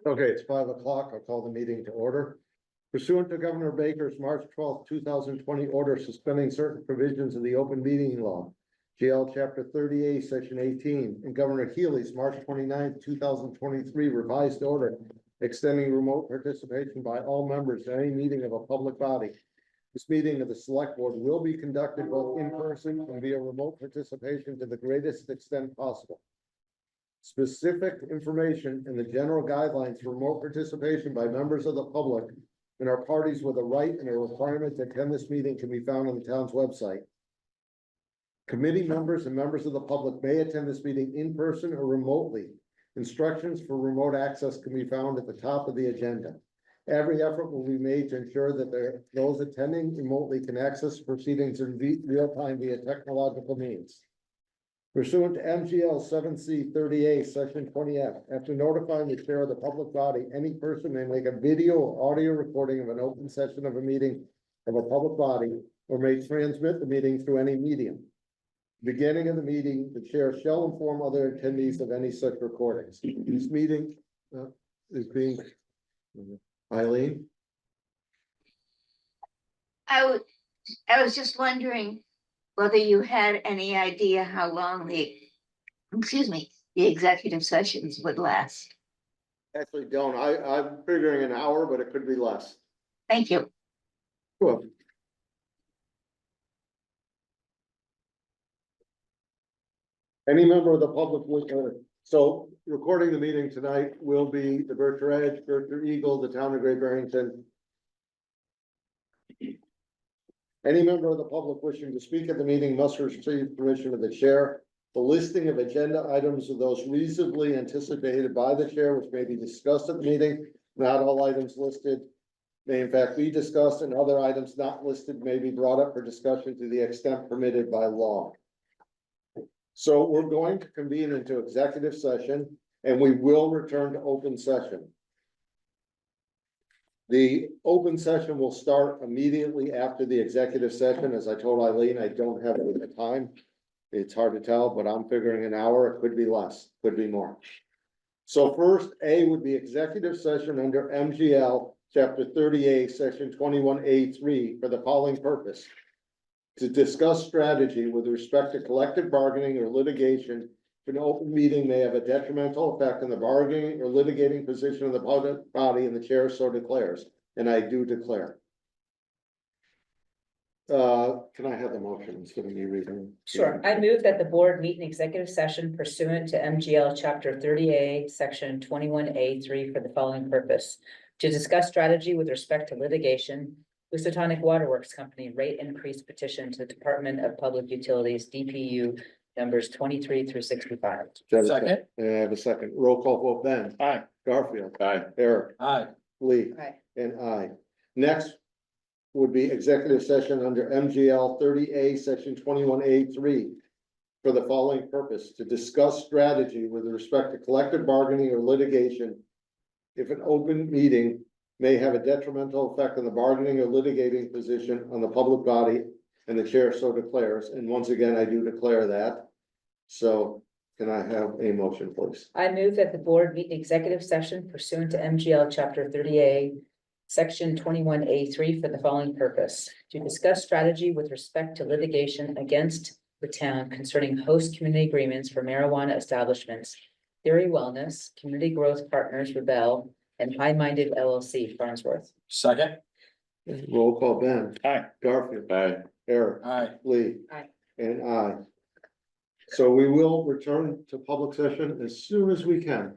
Okay, it's 5 o'clock. I'll call the meeting to order. Pursuant to Governor Baker's March 12th, 2020 order suspending certain provisions of the open meeting law, GL Chapter 38, Section 18, and Governor Healy's March 29th, 2023 revised order extending remote participation by all members at any meeting of a public body. This meeting of the Select Board will be conducted both in person and via remote participation to the greatest extent possible. Specific information and the general guidelines for remote participation by members of the public and our parties with a right and a requirement to attend this meeting can be found on the town's website. Committee members and members of the public may attend this meeting in person or remotely. Instructions for remote access can be found at the top of the agenda. Every effort will be made to ensure that those attending remotely can access proceedings in real time via technological means. Pursuant to MGL 7C 30A, Section 20F, after notifying the chair of the public body, any person may make a video or audio recording of an open session of a meeting of a public body or may transmit the meeting through any medium. Beginning of the meeting, the chair shall inform other attendees of any such recordings. This meeting is being, Eileen? I was just wondering whether you had any idea how long the executive sessions would last. Actually don't. I'm figuring an hour, but it could be less. Thank you. Cool. Any member of the public would, so recording the meeting tonight will be the Berkshire Edge, Berkshire Eagle, the town of Great Barrington. Any member of the public wishing to speak at the meeting must receive permission of the chair. The listing of agenda items are those reasonably anticipated by the chair, which may be discussed at the meeting. Not all items listed may in fact be discussed, and other items not listed may be brought up for discussion to the extent permitted by law. So we're going to convene into executive session and we will return to open session. The open session will start immediately after the executive session. As I told Eileen, I don't have it at the time. It's hard to tell, but I'm figuring an hour. It could be less, could be more. So first, A would be executive session under MGL Chapter 38, Section 21A3 for the following purpose: to discuss strategy with respect to collective bargaining or litigation. If an open meeting may have a detrimental effect on the bargaining or litigating position of the public body and the chair so declares, and I do declare. Can I have the motion instead of me reading? Sure. I move that the board meet in executive session pursuant to MGL Chapter 30A, Section 21A3 for the following purpose: to discuss strategy with respect to litigation, Housatonic Waterworks Company rate increase petition to the Department of Public Utilities, DPU numbers 23 through 65. Second. I have a second. Roll call vote. Ben. Aye. Garfield. Aye. Eric. Aye. Lee. Aye. And I. Next would be executive session under MGL 30A, Section 21A3 for the following purpose: to discuss strategy with respect to collective bargaining or litigation. If an open meeting may have a detrimental effect on the bargaining or litigating position on the public body and the chair so declares. And once again, I do declare that. So can I have a motion, please? I move that the board meet in executive session pursuant to MGL Chapter 30A, Section 21A3 for the following purpose: to discuss strategy with respect to litigation against the town concerning host community agreements for marijuana establishments, Theory Wellness, Community Growth Partners, Rebel, and High Minded LLC, Farnsworth. Second. Roll call. Ben. Aye. Garfield. Aye. Eric. Aye. Lee. Aye. And I. So we will return to public session as soon as we can.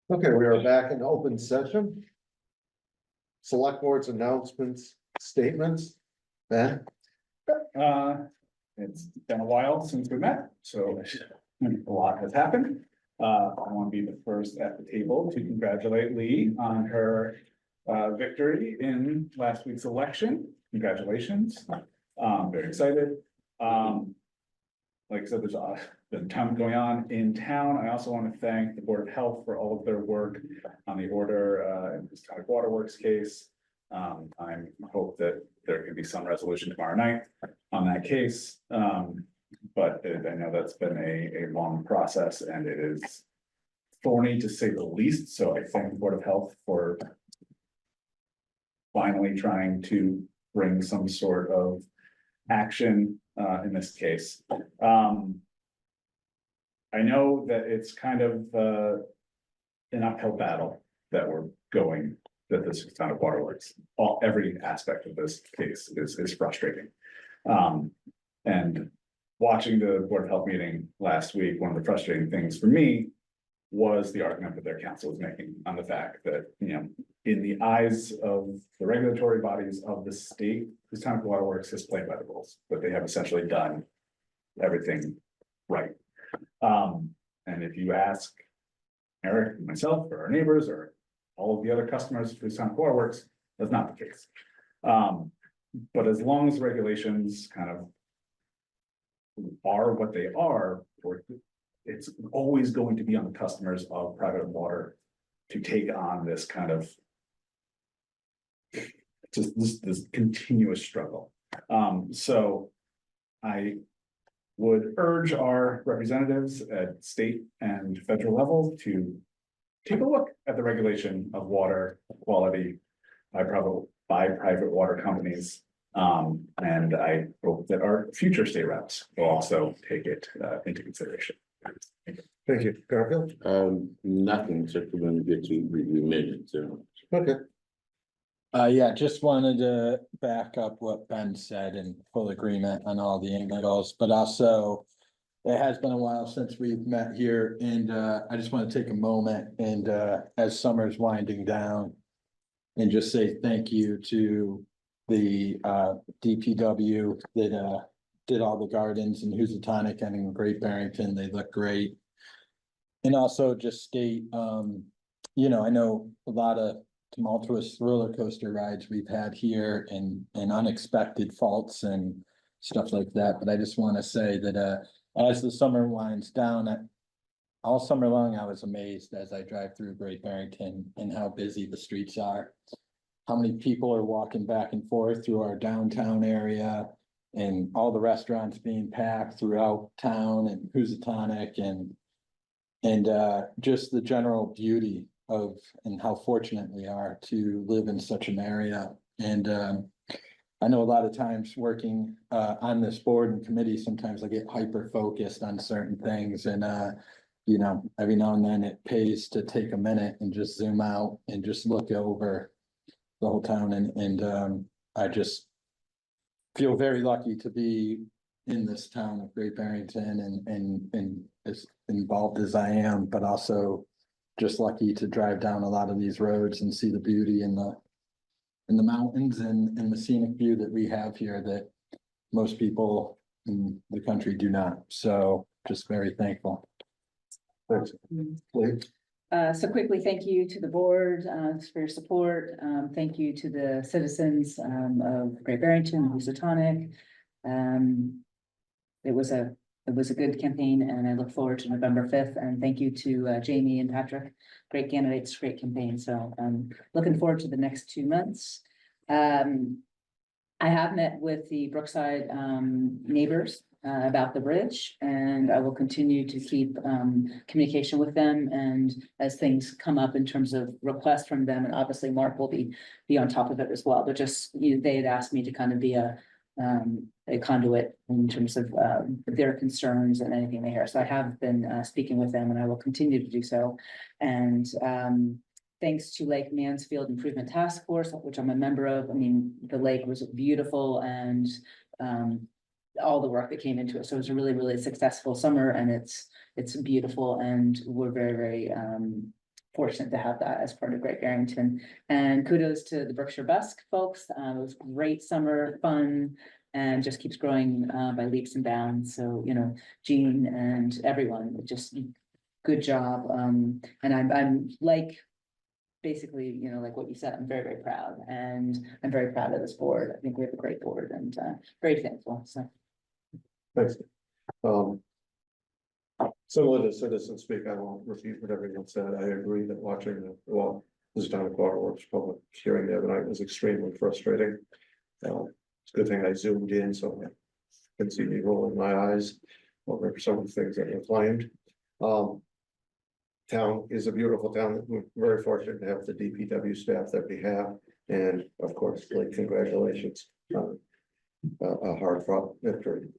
Okay, we are back in open session. Select board's announcements, statements. Ben? It's been a while since we met, so a lot has happened. I want to be the first at the table to congratulate Lee on her victory in last week's election. Congratulations. Very excited. Like I said, there's been a ton going on in town. I also want to thank the Board of Health for all of their work on the order in this Housatonic Waterworks case. I'm hope that there can be some resolution tomorrow night on that case. But I know that's been a long process and it is thorny to say the least, so I thank the Board of Health for finally trying to bring some sort of action in this case. I know that it's kind of an uphill battle that we're going, that this town of Waterworks, every aspect of this case is frustrating. And watching the Board of Health meeting last week, one of the frustrating things for me was the argument that their council was making on the fact that, you know, in the eyes of the regulatory bodies of the state, this town of Waterworks has played by the rules, but they have essentially done everything right. And if you ask Eric, myself, or our neighbors, or all of the other customers for this town of Waterworks, that's not the case. But as long as regulations kind of are what they are, it's always going to be on the customers of private water to take on this kind of just this continuous struggle. So I would urge our representatives at state and federal level to take a look at the regulation of water quality by private water companies. And I hope that our future state reps will also take it into consideration. Thank you, Garfield. Nothing except we're gonna get to review minutes, so. Okay, Yeah, just wanted to back up what Ben said in full agreement on all the angles, but also. It has been a while since we've met here and I just want to take a moment and as summer's winding down. And just say thank you to the DPW that did all the gardens in Housatonic and in Great Barrington. They look great. And also just state, you know, I know a lot of tumultuous roller coaster rides we've had here and unexpected faults and stuff like that, but I just want to say that as the summer winds down, all summer long, I was amazed as I drive through Great Barrington and how busy the streets are. How many people are walking back and forth through our downtown area and all the restaurants being packed throughout town and Housatonic and just the general beauty of and how fortunate we are to live in such an area. And I know a lot of times working on this board and committee, sometimes I get hyper focused on certain things and you know, every now and then it pays to take a minute and just zoom out and just look over the whole town and I just feel very lucky to be in this town of Great Barrington and as involved as I am, but also just lucky to drive down a lot of these roads and see the beauty in the mountains and the scenic view that we have here that most people in the country do not. So just very thankful. thanks. Please. So quickly, thank you to the board for your support. Thank you to the citizens of Great Barrington, Housatonic. It was a good campaign and I look forward to November 5th. And thank you to Jamie and Patrick. Great candidates, great campaign. So looking forward to the next 2 months. I have met with the Brookside neighbors about the bridge and I will continue to keep communication with them. And as things come up in terms of requests from them, and obviously Mark will be on top of it as well, but just, you know, they had asked me to kind of be a conduit in terms of their concerns and anything they hear. So I have been speaking with them and I will continue to do so. And thanks to Lake Mansfield Improvement Task Force, which I'm a member of. I mean, the lake was beautiful and all the work that came into it. So it was a really, really successful summer and it's beautiful and we're very, very fortunate to have that as part of Great Barrington. And kudos to the Berkshire Busk folks. It was great summer fun and just keeps growing by leaps and bounds. So, you know, Jean and everyone, just good job. And I'm like, basically, you know, like what you said, I'm very, very proud and I'm very proud of this board. I think we have a great board and very thankful. So. Thanks. Similar to citizen speak, I won't repeat what everyone said. I agree that watching the, well, this town of Waterworks public hearing the other night was extremely frustrating. It's a good thing I zoomed in, so I can see me rolling my eyes over some of the things that were claimed. Town is a beautiful town. We're very fortunate to have the DPW staff that we have. And of course, like, congratulations on a hard fought victory.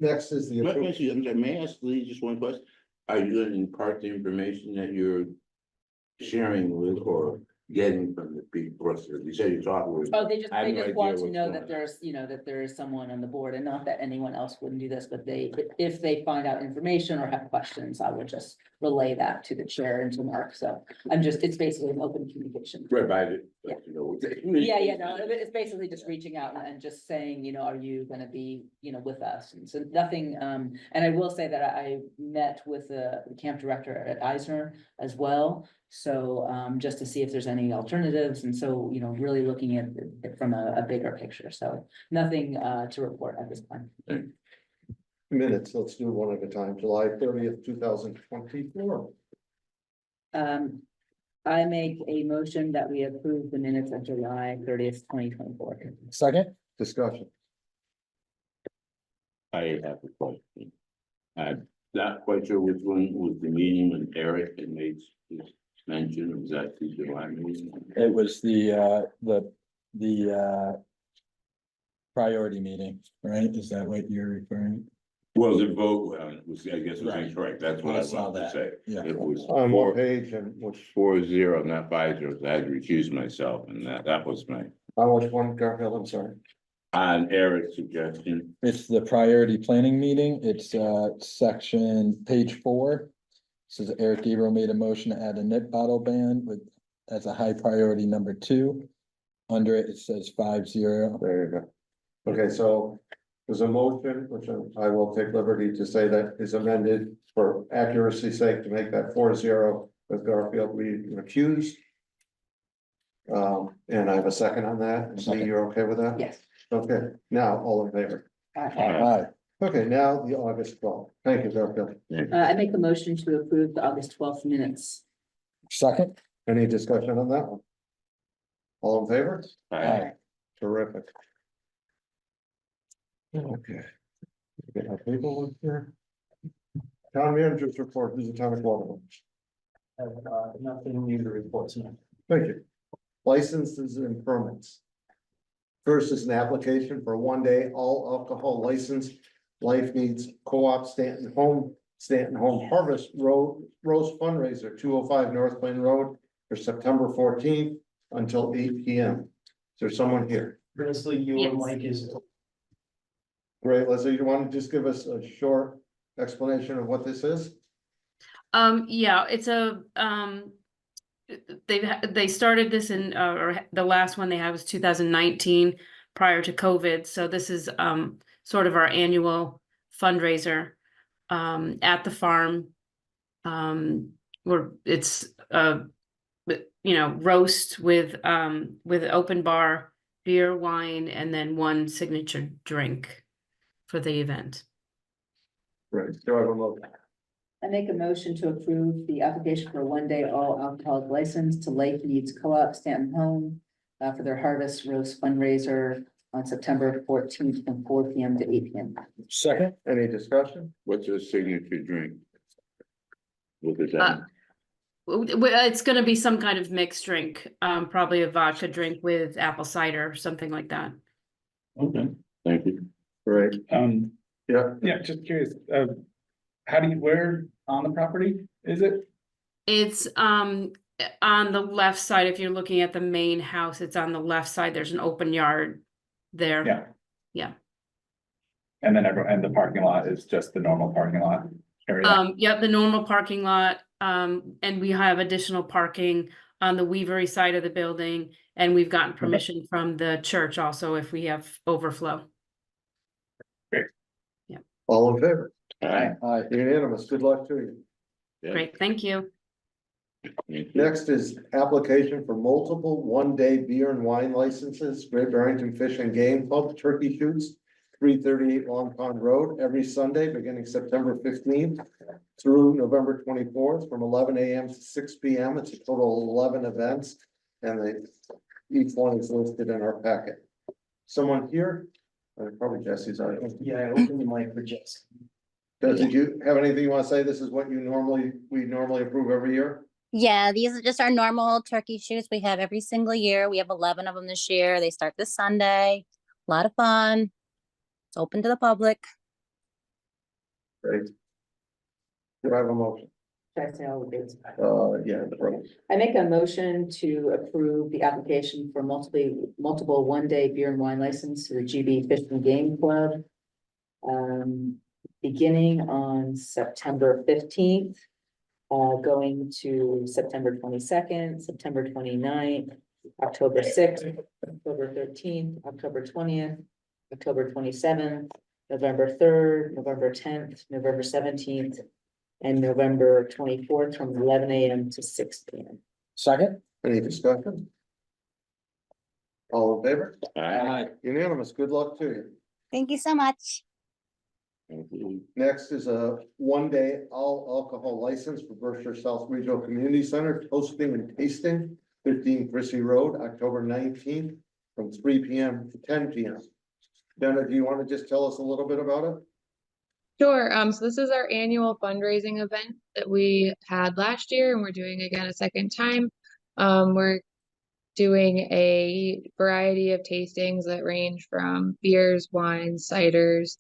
Next is the. May I ask Lee just one question? Are you gonna impart the information that you're sharing with or getting from the people? You said you talked with. Oh, they I have no just idea want to what's know going that on. there's, that there is someone on the board, and not that anyone else wouldn't do this, but if they find out information or have questions, I would just relay that to the chair and to Mark, so it's basically an open communication. Right, by the. Yeah. You know, what they- Yeah, no, it's basically just reaching out and just saying, are you gonna be, with us? And so nothing, and I will say that I met with the camp director at Eisner as well. So, just to see if there's any alternatives, and so, really looking at it from a bigger picture, so nothing, to report at this point. Minutes, let's do one at a time. July 30th, 2024. I make a motion that we approve the minutes of July 30th, 2024. Second, Discussion. I have a question. I'm not quite sure which one was the meeting when Eric had made his mention, was that the July meeting? it was the priority meeting, right? Is that what you're referring? Well, the vote, was, I guess was Right. incorrect, that's what I I saw wanted to that. say. Yeah. It was On what page and which, 4-0, not 5-0, I had to recuse myself, and that was my, on which one, Garfield, I'm sorry. on Eric's suggestion. It's the priority planning meeting. It's section page 4. Says Eric Gabriel made a motion to add a nip bottle ban with as a high priority number 2. Under it, it says 5-0. There you go. Okay, so there's a motion, which I will take liberty to say that is amended for accuracy's sake to make that 4-0 with Garfield being recused. And I have a second on that. Lee, Second. you're okay with that? Yes. Okay, now all in favor. Aye. Okay, now the August 12th. Thank you, Garfield. I make a motion to approve the August 12th minutes. Second, Any discussion on that one? All in favor? aye. Terrific. Okay. Get our paperwork here. Town managers report, who's the town of Waterworks? Nothing new to report tonight. Thank you. Licenses and permits. First is an application for a one-day all alcohol license. Life Needs Co-op Stanton Home Harvest Rose fundraiser, 205 North Plain Road for September 14th until 8 p.m. Is there someone here? Leslie, your Yes. mic is. Great, Leslie, you want to just give us a short explanation of what this is? Yeah, it's they started this in, or the last one they had was 2019 prior to COVID. So this is, sort of our annual fundraiser, at the farm. Where it's, roast with open bar, beer, wine, and then one signature drink for the event. Right, do I have a motion? I make a motion to approve the application for a one-day all alcoholic license to Life Needs Co-op Stanton Home for their Harvest Roast fundraiser on September 14th from 4 p.m. to 8 p.m. Second, Any discussion? What's a signature drink? What is Uh, that? It's gonna be some kind of mixed drink, probably a vodka drink with apple cider, something like that. Okay, thank you. Right, yeah, Yeah, just curious, where on the property is it? It's on the left side, if you're looking at the main house, it's on the left side, there's an open yard there. Yeah. Yeah. And then and the parking lot is just the normal parking lot area? Yeah, the normal parking lot, and we have additional parking on the Weavery side of the building, and we've gotten permission from the church also if we have overflow. all in favor? All right. aye. Unanimous, good luck to you. Yeah. Great, thank you. Thank you. Next is application for multiple one-day beer and wine licenses, Great Barrington Fish and Game Club turkey shoots. 338 Long Pond Road every Sunday, beginning September 15th through November 24th, from 11 a.m. to 6 p.m. It's a total of 11 events, and each one is listed in our packet. Someone here? Probably Jesse's. Yeah, I opened the mic for Jessica. Did you have anything you want to say? This is what we normally approve every year? Yeah, these are just our normal turkey shoots we have every single year. We have 11 of them this year. They start this Sunday. A lot of fun. It's open to the public. Great. Do I have a motion? Should I say all the dates? Yeah. Right. I make a motion to approve the application for multiple one-day beer and wine license to the GB Fish and Game Club. Beginning on September 15th, going to September 22nd, September 29th, October 6th, October 13th, October 20th, October 27th, November 3rd, November 10th, November 17th, and November 24th from 11 a.m. to 6 p.m. Second? Any discussion? All in favor? Aye. Unanimous. Good luck to you. Thank you so much. Next is a one-day all alcohol license for Berkshire South Regional Community Center, toasting and tasting, 15 Chrissy Road, October 19th, from 3 p.m. to 10 p.m. Donna, do you want to just tell us a little bit about it? Sure. So this is our annual fundraising event that we had last year, and we're doing again a second time. We're doing a variety of tastings that range from beers, wines, ciders,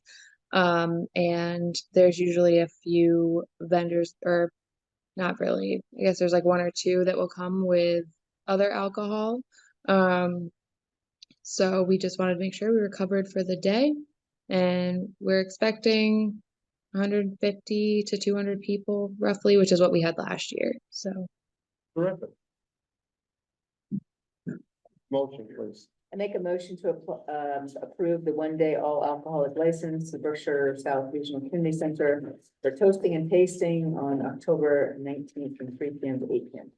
and there's usually a few vendors, or not really. I guess there's like one or two that will come with other alcohol. So we just wanted to make sure we were covered for the day, and we're expecting 150 to 200 people roughly, which is what we had last year. So Terrific. Motion, please. I make a motion to approve the one-day all alcoholic license to Berkshire South Regional Community Center for toasting and tasting on October 19th from 3 p.m. to 8 p.m.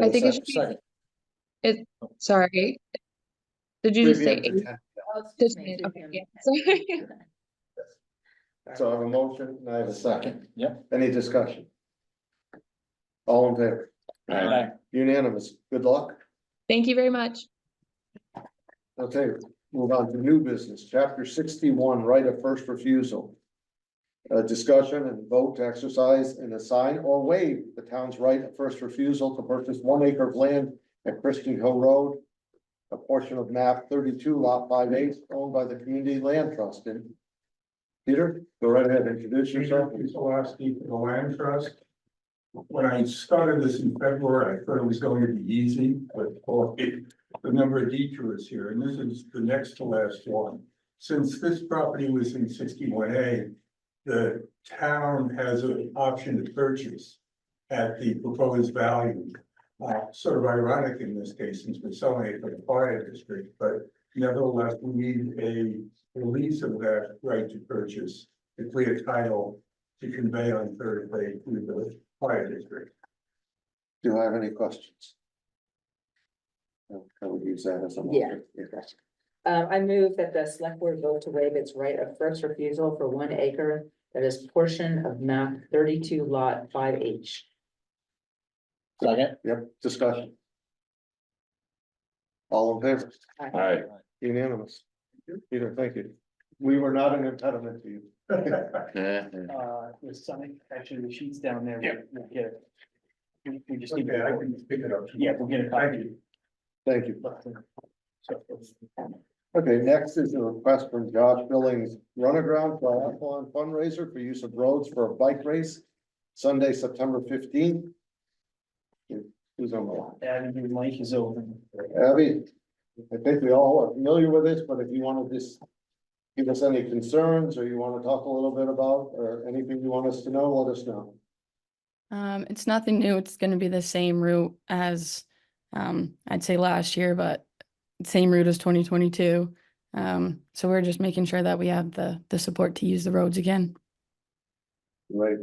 I think it should be, Second. sorry, did you just 3 say p.m. to 8? 10. Oh, excuse me, 3 Okay, p.m. yeah, sorry. So I have a motion and I have a second. Yep. Any discussion? All in favor? Aye. Unanimous. Good luck. Thank you very much. Okay, move on to new business, chapter 61, right of first refusal. Discussion and vote to exercise and assign or waive the town's right of first refusal to purchase 1 acre of land at Christian Hill Road, a portion of map 32 lot 5/8 owned by the Community Land Trust. And Peter, go right ahead, introduce yourself. Pulaski for the Land Trust. When I started this in February, I thought it was going to be easy, but the number of detours here, and this is the next to last one. Since this property was in 61A, the town has an option to purchase at the proposed value. Sort of ironic in this case, since we're selling it for the fire district, but nevertheless, we need a release of that right to purchase, a clear title to convey on Thursday to the fire district. Do I have any questions? I would use that as a. Yeah. I move that the select board vote to waive its right of first refusal for 1 acre that is portion of map 32 lot 5H. Second. Yep, discussion. All in favor? Aye. Unanimous. Peter, thank you. We were not an impediment to you. With Sunny, actually, the sheets down there, Yeah. we'll get it. We just need Okay, I to, can pick it up. yeah, we'll get a Thank copy. you. Thank you. So, Okay, next is a request from Josh Billings, Runaground Triathlon fundraiser for use of roads for a bike race, Sunday, September 15th. Who's on the line? Abby, your mic is open. Abby, I think we all are familiar with this, but if you want to just give us any concerns or you want to talk a little bit about, or anything you want us to know, let us know. It's nothing new. It's gonna be the same route as, I'd say last year, but same route as 2022. So we're just making sure that we have the support to use the roads again. Right?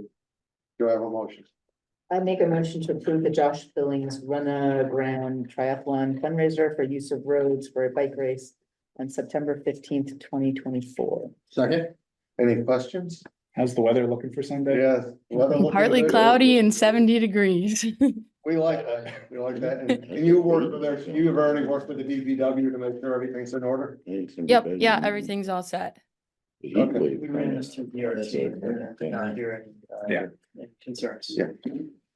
Do I have a motion? I make a motion to approve the Josh Billings Runaground Triathlon fundraiser for use of roads for a bike race on September 15th, 2024. Second? Any questions? How's the weather looking for Sunday? Yes. weather looking Partly good? cloudy and 70 degrees. We like that, we like that, and you work with their, you have already worked with the DPW to make sure everything's in order? Yep, yeah, everything's all set. Okay. We ran this through DRT, we're not hearing, Yeah. concerns. Yeah.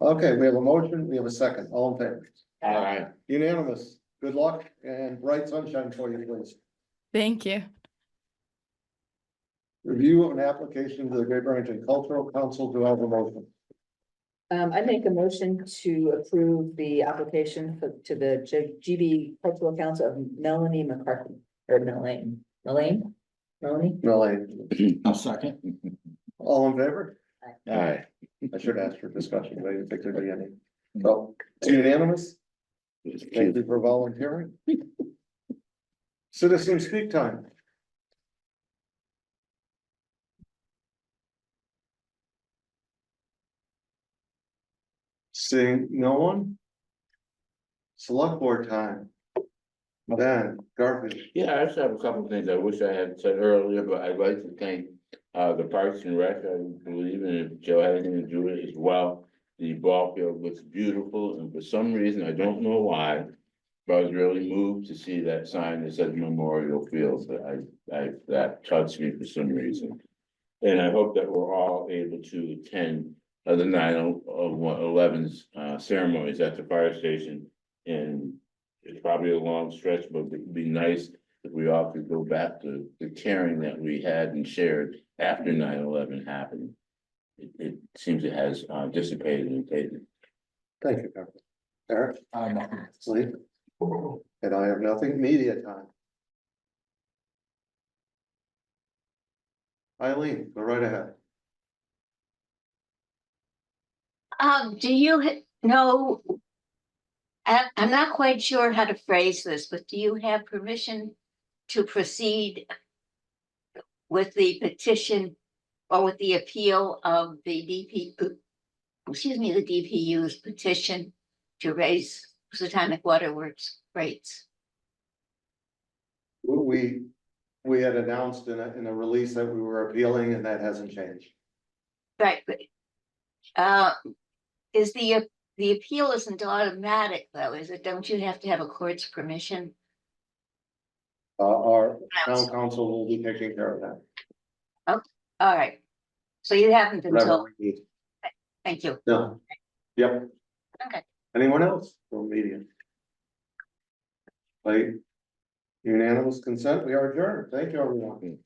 Okay, we have a motion, we have a second, all in favor? Aye. Unanimous, good luck and bright sunshine for you, please. Thank you. Review of an application to the Great Barrington Cultural Council, to have a motion. I make a motion to approve the application to the GB Cultural Council of Melanie McCarthy, or Melanie. Melanie, I'll second. all in favor? Aye. I should ask for discussion, but I didn't think there'd be any. So, it's unanimous, thank you for volunteering. Citizen speak time. Seeing no one? Select board time. Dan, Garfield. Yeah, I just have a couple of things I wish I had said earlier, but I'd like to thank the Parks and Rec, I believe, and if Joe had anything to do with it as well. The ball field looks beautiful, and for some reason, I don't know why, but I was really moved to see that sign that says Memorial Field, that touched me for some reason. And I hope that we're all able to attend the 9/11's ceremonies at the fire station. And it's probably a long stretch, but it'd be nice if we all could go back to the caring that we had and shared after 9/11 happened. It seems it has dissipated and faded. Thank you, Garfield. Eric, I'm sleep. And I have nothing, media time. Eileen, go right ahead. Do you know? I'm not quite sure how to phrase this, but do you have permission to proceed with the petition or with the appeal of the the DPU's petition to raise Potomac Water Works rates? We had announced in a release that we were appealing, and that hasn't changed. Right, but is the appeal isn't automatic though, is it? Don't you have to have a court's permission? Our town council will be taking care of that. All right, so you haven't been Whatever told. we need. Thank you. No. Yep. Okay. Anyone else from media? Like unanimous consent, we are adjourned. Thank you, everyone.